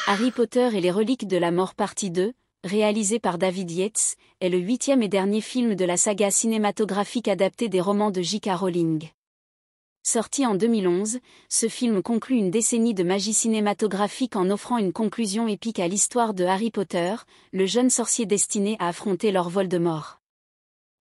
Harry Potter et les reliques de la mort partie 2, réalisé par David Yates, est le 8e et dernier film de la saga cinématographique adaptée des romans de J.K. Rowling. Sorti en 2011, ce film conclut une décennie de magie cinématographique en offrant une conclusion épique à l'histoire de Harry Potter, le jeune sorcier destiné à affronter Lord Voldemort.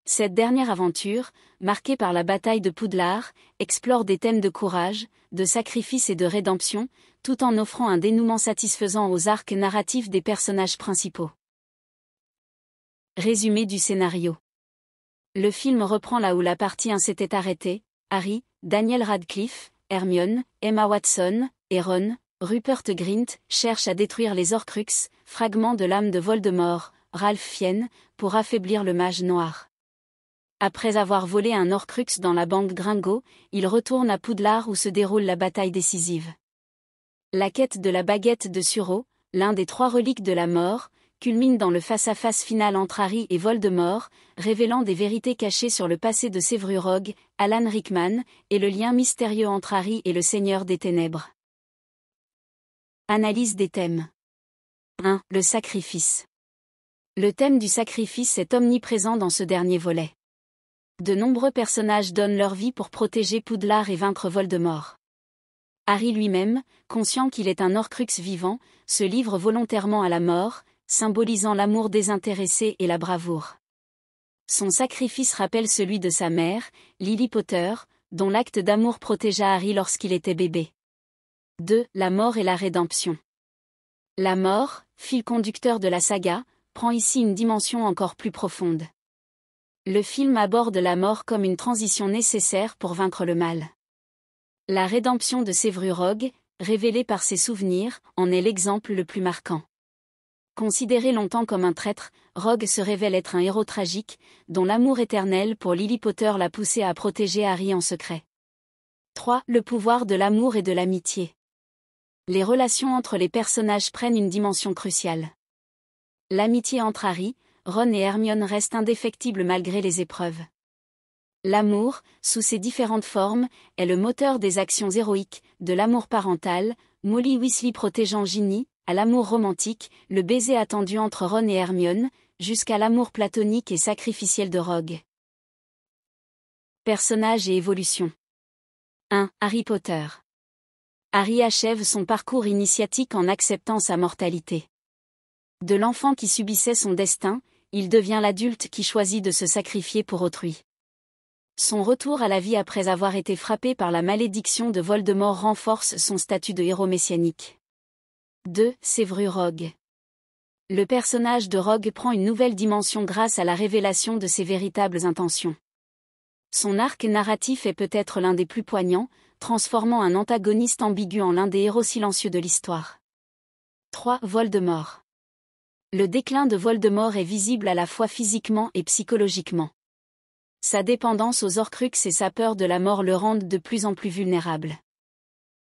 Cette dernière aventure, marquée par la bataille de Poudlard, explore des thèmes de courage, de sacrifice et de rédemption, tout en offrant un dénouement satisfaisant aux arcs narratifs des personnages principaux. Résumé du scénario. Le film reprend là où la partie 1 s'était arrêtée. Harry, Daniel Radcliffe, Hermione, Emma Watson, et Ron, Rupert Grint, cherchent à détruire les Horcruxes, fragments de l'âme de Voldemort, Ralph Fiennes, pour affaiblir le mage noir. Après avoir volé un Horcrux dans la banque Gringot, ils retournent à Poudlard où se déroule la bataille décisive. La quête de la baguette de Suro, l'un des 3 reliques de la mort, culmine dans le face-à-face final entre Harry et Voldemort, révélant des vérités cachées sur le passé de Severus Rogue, Alan Rickman, et le lien mystérieux entre Harry et le Seigneur des Ténèbres. Analyse des thèmes. 1. Le sacrifice. Le thème du sacrifice est omniprésent dans ce dernier volet. De nombreux personnages donnent leur vie pour protéger Poudlard et vaincre Voldemort. Harry lui-même, conscient qu'il est un Horcrux vivant, se livre volontairement à la mort, symbolisant l'amour désintéressé et la bravoure. Son sacrifice rappelle celui de sa mère, Lily Potter, dont l'acte d'amour protégea Harry lorsqu'il était bébé. 2. La mort et la rédemption. La mort, fil conducteur de la saga, prend ici une dimension encore plus profonde. Le film aborde la mort comme une transition nécessaire pour vaincre le mal. La rédemption de Severus Rogue, révélée par ses souvenirs, en est l'exemple le plus marquant. Considéré longtemps comme un traître, Rogue se révèle être un héros tragique, dont l'amour éternel pour Lily Potter l'a poussé à protéger Harry en secret. 3. Le pouvoir de l'amour et de l'amitié. Les relations entre les personnages prennent une dimension cruciale. L'amitié entre Harry, Ron et Hermione reste indéfectible malgré les épreuves. L'amour, sous ses différentes formes, est le moteur des actions héroïques, de l'amour parental, Molly Weasley protégeant Ginny, à l'amour romantique, le baiser attendu entre Ron et Hermione, jusqu'à l'amour platonique et sacrificiel de Rogue. Personnages et évolution. 1. Harry Potter. Harry achève son parcours initiatique en acceptant sa mortalité. De l'enfant qui subissait son destin, il devient l'adulte qui choisit de se sacrifier pour autrui. Son retour à la vie après avoir été frappé par la malédiction de Voldemort renforce son statut de héros messianique. 2. Severus Rogue. Le personnage de Rogue prend une nouvelle dimension grâce à la révélation de ses véritables intentions. Son arc narratif est peut-être l'un des plus poignants, transformant un antagoniste ambigu en l'un des héros silencieux de l'histoire. 3. Voldemort. Le déclin de Voldemort est visible à la fois physiquement et psychologiquement. Sa dépendance aux Horcruxes et sa peur de la mort le rendent de plus en plus vulnérable.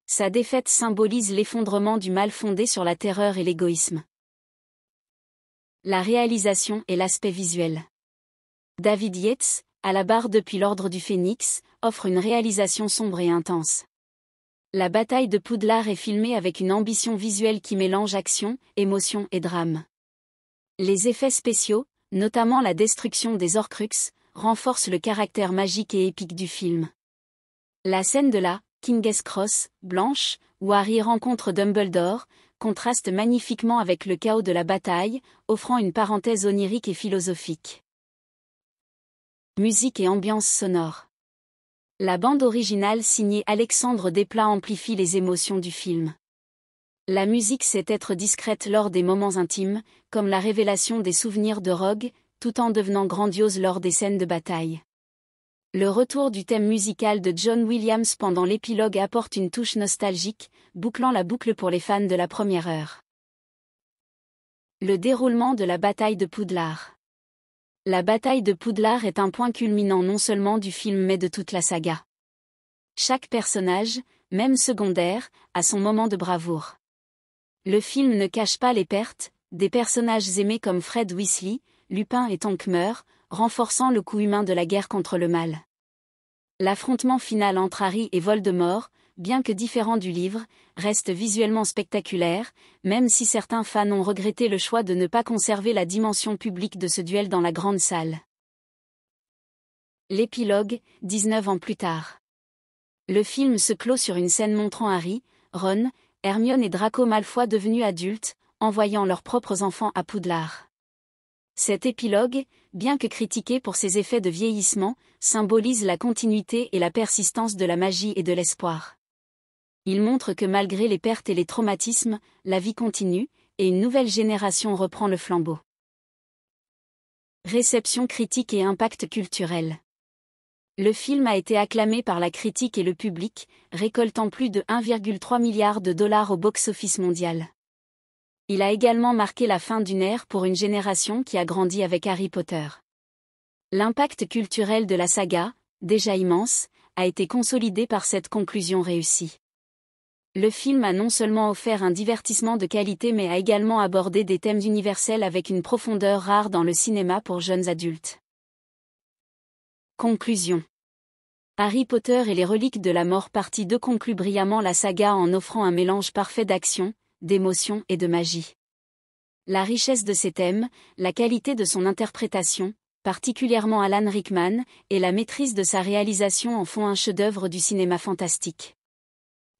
Sa défaite symbolise l'effondrement du mal fondé sur la terreur et l'égoïsme. La réalisation et l'aspect visuel. David Yates, à la barre depuis l'Ordre du Phénix, offre une réalisation sombre et intense. La bataille de Poudlard est filmée avec une ambition visuelle qui mélange action, émotion et drame. Les effets spéciaux, notamment la destruction des Horcruxes, renforcent le caractère magique et épique du film. La scène de la King's Cross, blanche, où Harry rencontre Dumbledore, contraste magnifiquement avec le chaos de la bataille, offrant une parenthèse onirique et philosophique. Musique et ambiance sonore. La bande originale signée Alexandre Desplat amplifie les émotions du film. La musique sait être discrète lors des moments intimes, comme la révélation des souvenirs de Rogue, tout en devenant grandiose lors des scènes de bataille. Le retour du thème musical de John Williams pendant l'épilogue apporte une touche nostalgique, bouclant la boucle pour les fans de la première heure. Le déroulement de la bataille de Poudlard. La bataille de Poudlard est un point culminant non seulement du film mais de toute la saga. Chaque personnage, même secondaire, a son moment de bravoure. Le film ne cache pas les pertes, des personnages aimés comme Fred Weasley, Lupin et Tonks meurent, renforçant le coût humain de la guerre contre le mal. L'affrontement final entre Harry et Voldemort, bien que différent du livre, reste visuellement spectaculaire, même si certains fans ont regretté le choix de ne pas conserver la dimension publique de ce duel dans la grande salle. L'épilogue, 19 ans plus tard. Le film se clôt sur une scène montrant Harry, Ron, Hermione et Draco Malfoy devenus adultes, envoyant leurs propres enfants à Poudlard. Cet épilogue, bien que critiqué pour ses effets de vieillissement, symbolise la continuité et la persistance de la magie et de l'espoir. Il montre que malgré les pertes et les traumatismes, la vie continue, et une nouvelle génération reprend le flambeau. Réception critique et impact culturel. Le film a été acclamé par la critique et le public, récoltant plus de 1,3 milliard de dollars au box-office mondial. Il a également marqué la fin d'une ère pour une génération qui a grandi avec Harry Potter. L'impact culturel de la saga, déjà immense, a été consolidé par cette conclusion réussie. Le film a non seulement offert un divertissement de qualité mais a également abordé des thèmes universels avec une profondeur rare dans le cinéma pour jeunes adultes. Conclusion. Harry Potter et les reliques de la mort partie 2 conclut brillamment la saga en offrant un mélange parfait d'action, d'émotion et de magie. La richesse de ses thèmes, la qualité de son interprétation, particulièrement Alan Rickman, et la maîtrise de sa réalisation en font un chef-d'œuvre du cinéma fantastique.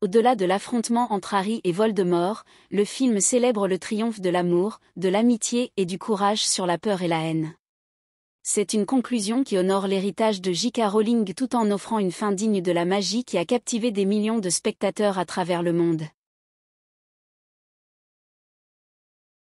Au-delà de l'affrontement entre Harry et Voldemort, le film célèbre le triomphe de l'amour, de l'amitié et du courage sur la peur et la haine. C'est une conclusion qui honore l'héritage de J.K. Rowling tout en offrant une fin digne de la magie qui a captivé des millions de spectateurs à travers le monde.